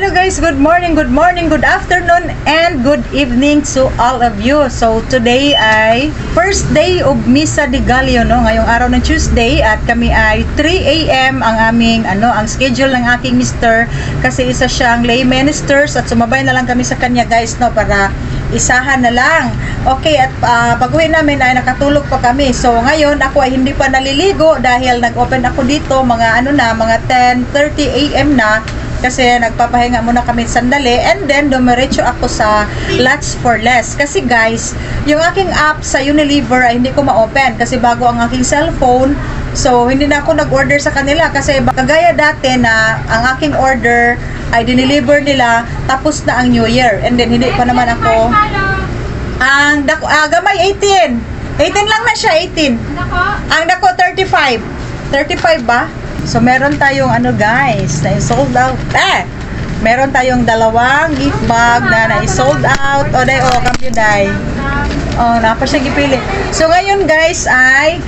Hello guys, good morning, good afternoon, and good evening to all of you. So today ay first day of Misa de Gallo, no? Ngayong araw ng Tuesday at kami ay 3 AM ang aming ang schedule ng aking mister kasi isa siyang lay ministers at sumabay na lang kami sa kanya guys, no, para isahan na lang. Okay, at pag-uwi namin ay nakatulog pa kami. So ngayon ako ay hindi pa naliligo dahil nag-open ako dito mga mga 10:30 AM na. Kasi nagpapahinga muna kami sandali and then dumiretso ako sa Lots for Less. Kasi guys, yung aking app sa Unilever ay hindi ko ma-open kasi bago ang aking cellphone. So, hindi na ako nag-order sa kanila kasi kagaya dati na ang aking order ay dineliver nila tapos na ang New Year. And then, hindi pa naman ako. Ang gamay 18. 18 lang na siya, 18. Ang dako 35. 35 ba? So, meron tayong guys, na sold out. Meron tayong dalawang gift bag na na-sold out. O, kami day. O, napa siya gipili. So, ngayon guys ay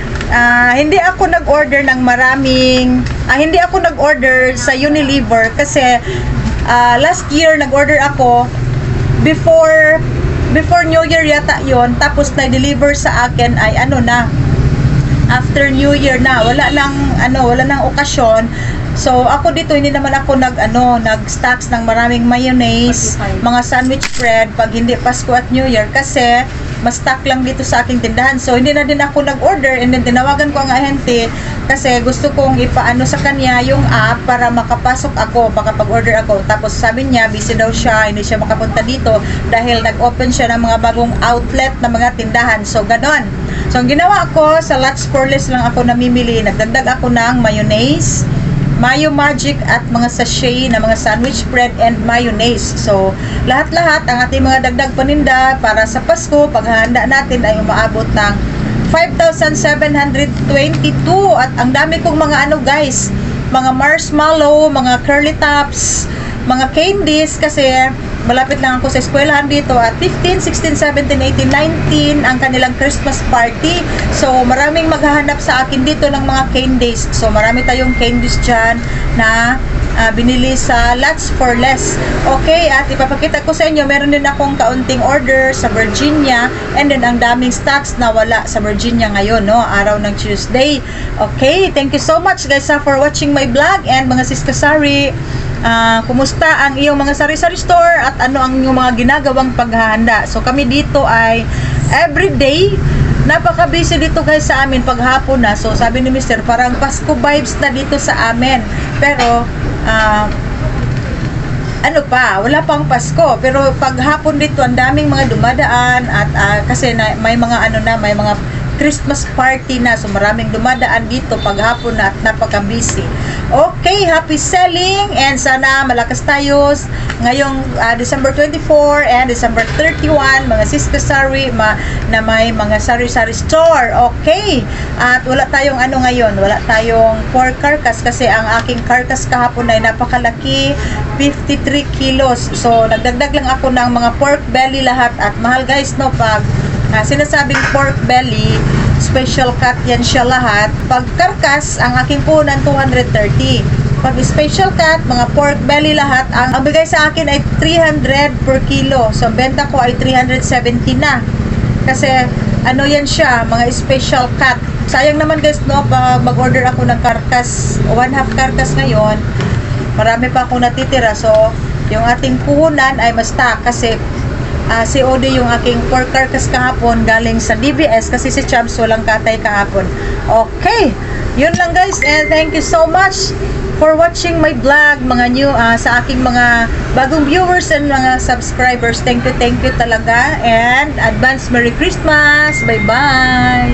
hindi ako nag-order ng maraming hindi ako nag-order sa Unilever kasi last year nag-order ako before New Year yata yon, tapos na-deliver sa akin ay after New Year na, wala nang okasyon. So ako dito hindi naman ako nag-stocks ng maraming mayonnaise, mga sandwich bread pag hindi Pasko at New Year kasi mas stock lang dito sa aking tindahan. So hindi na din ako nag-order and then tinawagan ko ang ahente kasi gusto kong ipaano sa kanya yung app para makapasok ako, makapag-order ako. Tapos sabi niya busy daw siya, hindi siya makapunta dito dahil nag-open siya ng mga bagong outlet na mga tindahan. So ganon. So ang ginawa ko sa Lots for Less lang ako namimili. Nagdagdag ako ng mayonnaise, Mayo Magic at mga sachet na mga sandwich bread and mayonnaise. So, lahat-lahat ang ating mga dagdag paninda para sa Pasko, paghahanda natin ay umaabot ng 5,722 at ang dami kong mga guys, mga marshmallow, mga curly tops, mga candies kasi malapit lang ako sa eskwelahan dito at 15, 16, 17, 18, 19 ang kanilang Christmas party. So, maraming maghahanap sa akin dito ng mga candies. So, marami tayong candies dyan na binili sa Lots for Less. Okay, at ipapakita ko sa inyo, meron din akong kaunting order sa Virginia and then ang daming stocks na wala sa Virginia ngayon, no? Araw ng Tuesday. Okay, thank you so much guys for watching my vlog and mga sis kasari. Kumusta ang iyong mga sari-sari store at ano ang iyong mga ginagawang paghahanda. So kami dito ay everyday napaka-busy dito guys sa amin paghapon na. So sabi ni Mr. parang Pasko vibes na dito sa amin. Pero wala pang Pasko. Pero paghapon dito ang daming mga dumadaan at kasi may mga may mga Christmas party na. So maraming dumadaan dito paghapon na at napaka-busy. Okay, happy selling and sana malakas tayo ngayong December 24 and December 31 mga sis kasari na may mga sari-sari store. Okay, at wala tayong ngayon, wala tayong pork carcass kasi ang aking carcass kahapon ay napakalaki, 53 kilos. So nagdagdag lang ako ng mga pork belly lahat at mahal guys, no, pag sinasabing pork belly special cut yan siya lahat. Pag karkas, ang aking puhunan 230. Pag special cut, mga pork belly lahat, ang bigay sa akin ay 300 per kilo. So, benta ko ay 370 na. Kasi, yan siya, mga special cut. Sayang naman guys, no, pag mag-order ako ng karkas, 1/2 karkas ngayon, marami pa akong natitira. So, yung ating puhunan ay mas stock kasi COD yung aking pork carcass kahapon galing sa DBS kasi si Chubbs walang katay kahapon. Okay, yun lang guys and thank you so much for watching my vlog mga new sa aking mga bagong viewers and mga subscribers. Thank you talaga and advance Merry Christmas. Bye bye.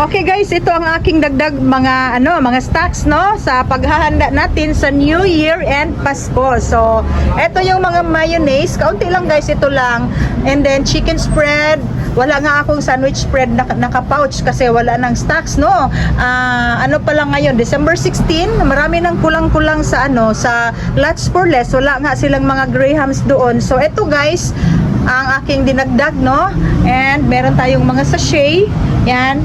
Okay guys, ito ang aking dagdag mga stocks, no, sa paghahanda natin sa New Year and Pasko. So, ito yung mga mayonnaise, kaunti lang guys, ito lang. And then chicken spread, wala nga akong sandwich spread na naka-pouch kasi wala nang stocks, no. Pa lang ngayon, December 16, marami nang kulang-kulang sa sa Lots for Less. Wala nga silang mga grahams doon. So, ito guys, ang aking dinagdag, no. And meron tayong mga sachet, yan.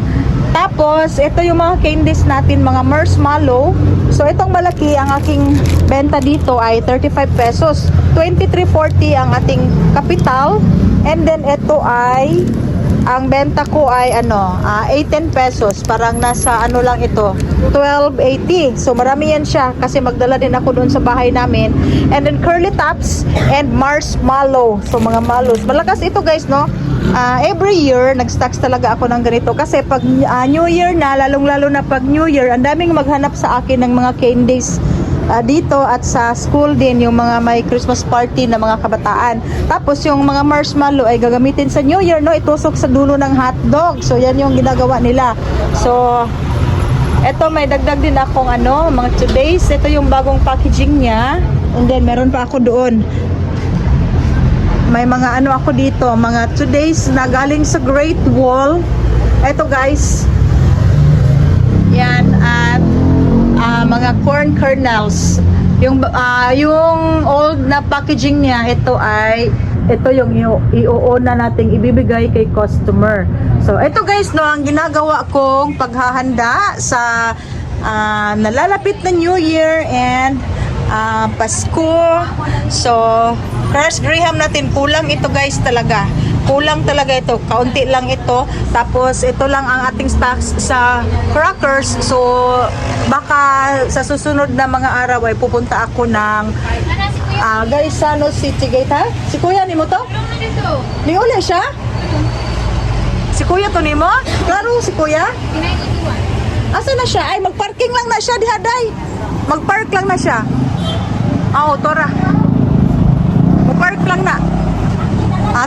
Tapos, ito yung mga candies natin, mga marshmallow. So, itong malaki, ang aking benta dito ay 35 pesos. 23.40 ang ating kapital. And then, ito ay, ang benta ko ay 18 pesos. Parang nasa ano lang ito, 12.80. So, marami yan siya kasi magdala din ako doon sa bahay namin. And then, curly tops and marshmallow. So, mga malos. Malakas ito guys, no? Every year, nag-stocks talaga ako ng ganito kasi pag New Year na, lalong-lalo na pag New Year, ang daming maghanap sa akin ng mga candies dito at sa school din, yung mga may Christmas party na mga kabataan. Tapos yung mga marshmallow ay gagamitin sa New Year, no? Itusok sa dulo ng hotdog. So, yan yung ginagawa nila. So, eto may dagdag din akong mga today's. Ito yung bagong packaging niya. And then, meron pa ako doon. May mga ako dito, mga today's na galing sa Great Wall. Ito guys, yan, at mga corn kernels. Yung old na packaging niya, ito yung iuuna nating ibibigay kay customer. So ito guys, no, ang ginagawa kong paghahanda sa nalalapit na New Year and Pasko. So, Crush Graham natin, kulang ito guys talaga. Kulang talaga ito. Kaunti lang ito. Tapos, ito lang ang ating stocks sa crackers. So, baka sa susunod na mga araw ay pupunta ako ng Gaisano City Gate, ha? Si Kuya, ni mo to? Ni uli siya? Si Kuya to ni mo? Klaro si Kuya? Asa na siya? Ay, magparking lang na siya, dihaday. Magpark lang na siya. Tora. Magpark lang na.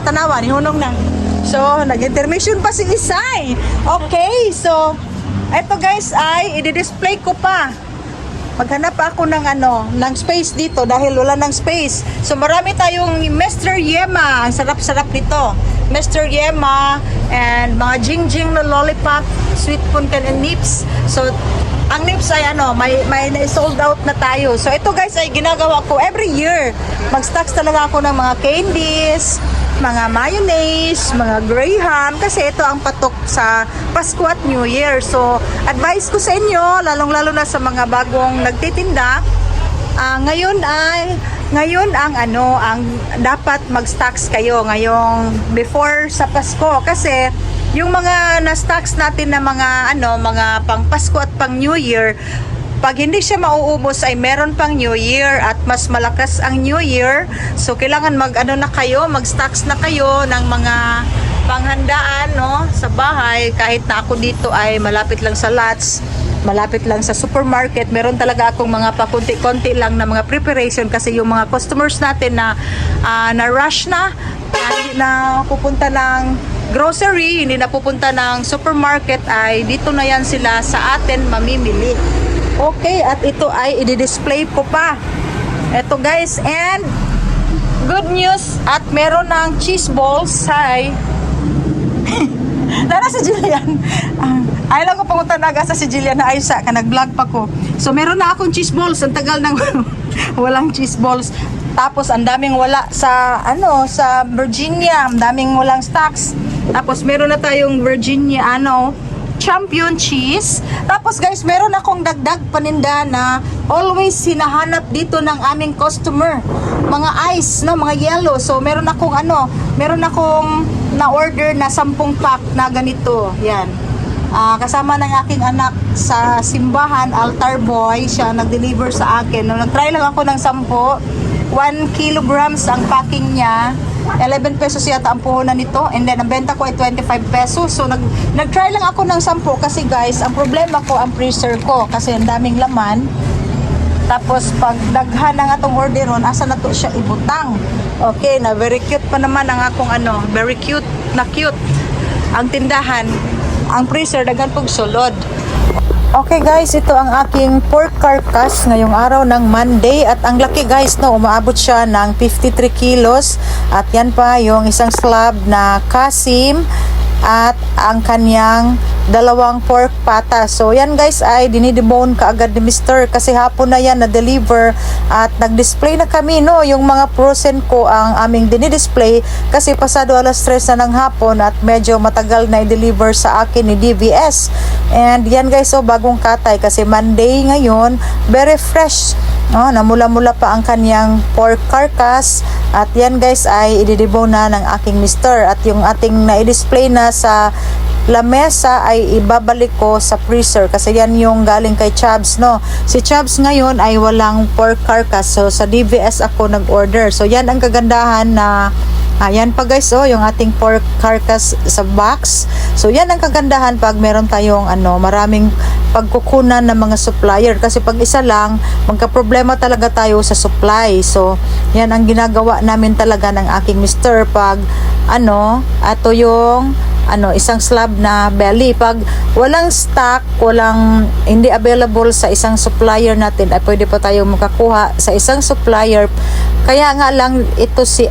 Tanawa, nihunong na. So, nag-intermission pa si Isay. Okay, so, eto guys ay, i-display ko pa. Maghanap ako ng space dito dahil wala ng space. So, marami tayong Mr. Yema. Ang sarap-sarap nito. Mr. Yema and mga jing-jing na lollipop, sweet punkan and nips. So, ang nips ay may sold out na tayo. So, ito guys ay ginagawa ko every year. Mag-stocks talaga ako ng mga candies, mga mayonnaise, mga Graham, kasi ito ang patok sa Pasko at New Year. So, advice ko sa inyo, lalong-lalo na sa mga bagong nagtitinda, ngayon ang dapat mag-stocks kayo ngayong before sa Pasko, kasi yung mga na-stocks natin na mga pang Pasko at pang New Year, pag hindi siya mauubos ay meron pang New Year at mas malakas ang New Year. So kailangan mag-stocks na kayo ng mga panghandaan, no, sa bahay. Kahit na ako dito ay malapit lang sa lots, malapit lang sa supermarket, meron talaga akong mga pakunti-konti lang na mga preparation kasi yung mga customers natin na rush na, hindi na pupunta ng grocery, hindi na pupunta ng supermarket, ay dito na yan sila sa atin mamimili. Okay, at ito ay i-display ko pa. Ito guys, and good news, at meron ng cheese balls. Hi. Nara si Jillian. Ay lang ko pangunta naga sa si Jillian na aysa ka nag-vlog pa ko. So meron na akong cheese balls, ang tagal nang walang cheese balls. Tapos ang daming wala sa sa Virginia, ang daming walang stocks. Tapos meron na tayong Virginia champion cheese. Tapos guys, meron akong dagdag paninda na always hinahanap dito ng aming customer. Mga ice, mga yellow. So meron akong na-order na 10 pack na ganito. Yan. Kasama ng aking anak sa simbahan, altar boy, siya nag-deliver sa akin. Nung nag-try lang ako ng 10, 1 kilograms ang packing niya. 11 pesos yata ang puhunan nito, and then ang benta ko ay 25 pesos. So nag-try lang ako ng 10 kasi guys, ang problema ko ang freezer ko kasi ang daming laman. Tapos pag daghan ng atong orderon, asa na to siya ibutang. Okay, na very cute pa naman ang akong very cute ang tindahan. Ang freezer daghan pug sulod. Okay guys, ito ang aking pork carcass ngayong araw ng Monday, at ang laki guys, umaabot siya ng 53 kilos, at yan pa yung isang slab na kasim, at ang kanyang dalawang pork pata. So yan guys ay dinidebone kaagad ni Mr. kasi hapon na yan na-deliver at nag-display na kami no, yung mga frozen ko ang aming dinidisplay kasi pasado alas 3 na ng hapon at medyo matagal na i-deliver sa akin ni DVS. And yan guys, so bagong katay kasi Monday ngayon, very fresh. Oh, namula-mula pa ang kanyang pork carcass at yan guys ay i-debone na ng aking Mr. At yung ating na-display na sa lamesa ay ibabalik ko sa freezer kasi yan yung galing kay Chubbs no. Si Chubbs ngayon ay walang pork carcass so sa DVS ako nag-order. So yan ang kagandahan na ayan pa guys, oh, yung ating pork carcass sa box. So yan ang kagandahan pag meron tayong maraming pagkukunan ng mga supplier kasi pag isa lang magka-problema talaga tayo sa supply. So yan ang ginagawa namin talaga ng aking Mr. pag ato yung isang slab na belly. Pag walang stock, hindi available sa isang supplier natin, ay pwede pa tayo makakuha sa isang supplier. Kaya nga lang ito si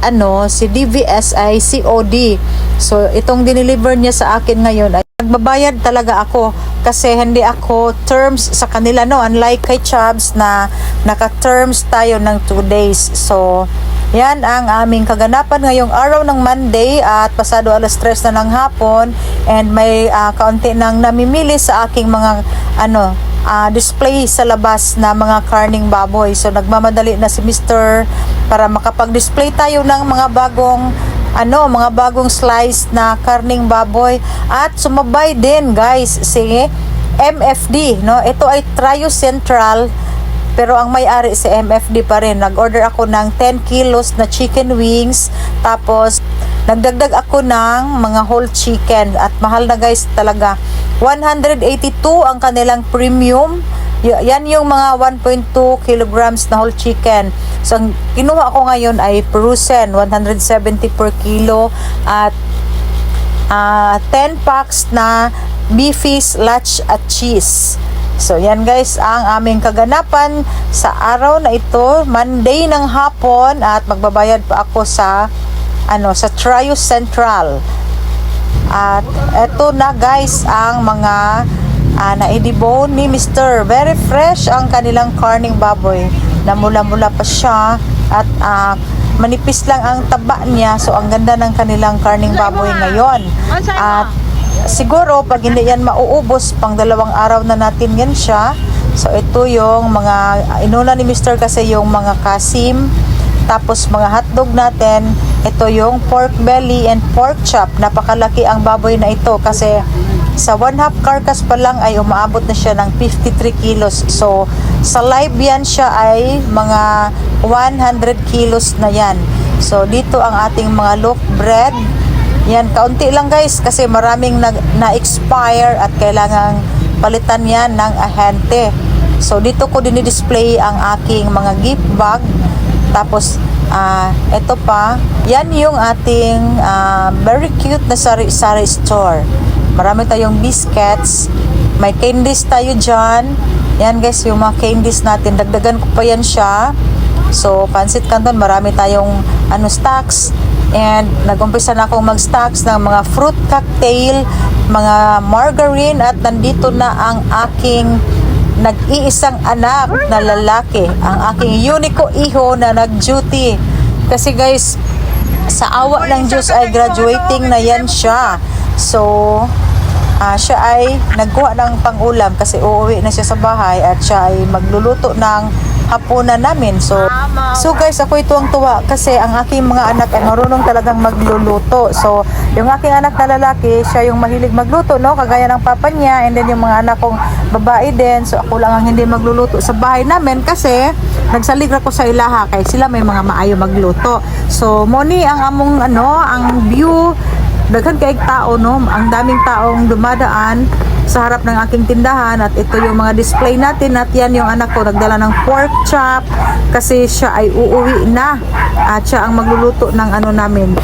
DVS ay COD. So itong dineliver niya sa akin ngayon ay nagbabayad talaga ako kasi hindi ako terms sa kanila no, unlike kay Chubbs na naka-terms tayo ng 2 days. So yan ang aming kaganapan ngayong araw ng Monday at pasado alas 3 na ng hapon and may kaunti nang namimili sa aking mga display sa labas na mga karning baboy. So nagmamadali na si Mr. para makapag-display tayo ng mga bagong slice na karning baboy at sumabay din guys si MFD no. Ito ay Trio Central pero ang may-ari si MFD pa rin. Nag-order ako ng 10 kilos na chicken wings. Tapos, nagdagdag ako ng mga whole chicken. At mahal na guys talaga. 182 ang kanilang premium. Yan yung mga 1.2 kilograms na whole chicken. So, ang kinuha ko ngayon ay Perusen. 170 per kilo. At 10 packs na beefies, latch at cheese. So yan guys ang aming kaganapan sa araw na ito, Monday ng hapon at magbabayad pa ako sa Trio Central. At eto na guys ang mga na-debone ni Mr. Very fresh ang kanilang karning baboy. Namula-mula pa siya at manipis lang ang taba niya. So ang ganda ng kanilang karning baboy ngayon. At siguro pag hindi yan mauubos pang 2 araw na natin yan siya. So ito yung mga inuna ni Mr. kasi yung mga kasim, tapos mga hotdog natin. Ito yung pork belly and pork chop. Napakalaki ang baboy na ito kasi sa 1/2 carcass pa lang ay umaabot na siya ng 53 kilos. So sa live yan siya ay mga 100 kilos na yan. So dito ang ating mga loaf bread. Yan, kaunti lang guys kasi maraming na-expire at kailangang palitan yan ng ahente. So dito ko dinidisplay ang aking mga gift bag. Tapos ito pa, yan yung ating very cute na sari-sari store. Marami tayong biscuits, may candies tayo dyan. Yan guys yung mga candies natin, dagdagan ko pa yan siya. So Pansit Canton, marami tayong stocks. And nag-umpisa na akong mag-stocks ng mga fruit cocktail, mga margarine at nandito na ang aking nag-iisang anak na lalaki, ang aking unico iho na nag-duty. Kasi guys, sa awa ng Diyos ay graduating na yan siya. So, siya ay nagkuha ng pang-ulam kasi uuwi na siya sa bahay at siya ay magluluto ng hapunan namin. So guys, ako tuwang-tuwa kasi ang aking mga anak ay marunong talagang magluluto. So, yung aking anak na lalaki, siya yung mahilig magluto, no? Kagaya ng papa niya, and then yung mga anak kong babae din. So, ako lang ang hindi magluluto sa bahay namin kasi nagsaligra ko sa ilaha kay sila may mga maayo magluto. So, moni ang among ang view, daghan kaig tao, no? Ang daming taong dumadaan sa harap ng aking tindahan at ito yung mga display natin at yan yung anak ko nagdala ng pork chop kasi siya ay uuwi na at siya ang magluluto ng namin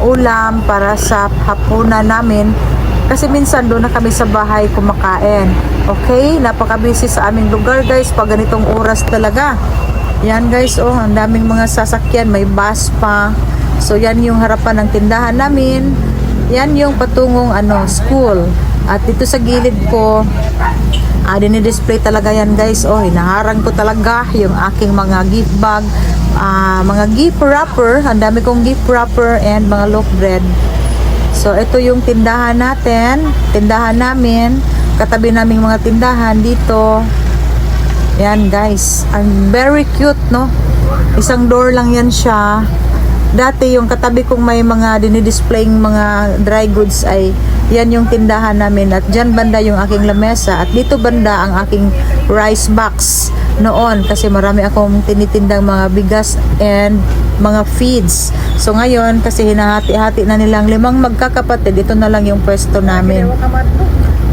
ulam para sa hapunan namin kasi minsan doon na kami sa bahay kumakain. Okay, napaka-busy sa aming lugar guys pag ganitong oras talaga. Yan guys, ang daming mga sasakyan, may bus pa. So yan yung harapan ng tindahan namin. Yan yung patungong school. At dito sa gilid ko, dinidisplay talaga yan guys. Oh, hinaharang ko talaga yung aking mga gift bag, mga gift wrapper. Ang dami kong gift wrapper and mga loaf bread. So, ito yung tindahan natin. Tindahan namin. Katabi naming mga tindahan dito. Yan guys. Ang very cute, no? Isang door lang yan siya. Dati yung katabi kong may mga dinidisplaying mga dry goods ay yan yung tindahan namin. At dyan banda yung aking lamesa. At dito banda ang aking rice box noon. Kasi marami akong tinitindang mga bigas and mga feeds. So ngayon, kasi hinahati-hati na nilang 5 magkakapatid, ito na lang yung pwesto namin.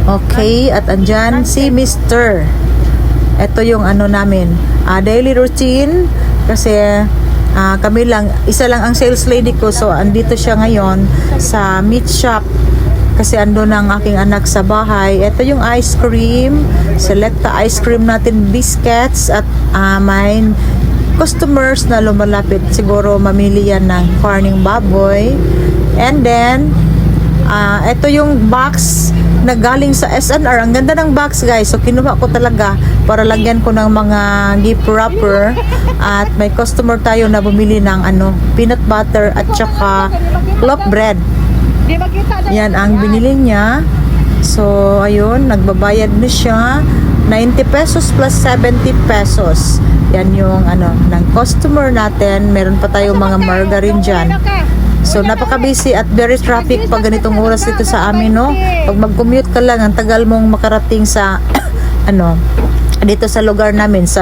Okay, at andyan si Mr. Ito yung namin. Daily routine. Kasi kami lang, isa lang ang sales lady ko. So andito siya ngayon sa meat shop. Kasi ando ng aking anak sa bahay. Ito yung ice cream. Selecta ice cream natin, biscuits. At may customers na lumalapit. Siguro mamili yan ng corning baboy. And then, ito yung box na galing sa SNR. Ang ganda ng box guys. So kinuha ko talaga para lagyan ko ng mga gift wrapper. At may customer tayo na bumili ng peanut butter at saka loaf bread. Yan ang binili niya. So ayun, nagbabayad na siya 90 pesos plus 70 pesos. Yan yung ng customer natin. Meron pa tayong mga margarine dyan. So napaka-busy at very traffic pag ganitong oras dito sa amin, no? Pag mag-commute ka lang, ang tagal mong makarating sa dito sa lugar namin sa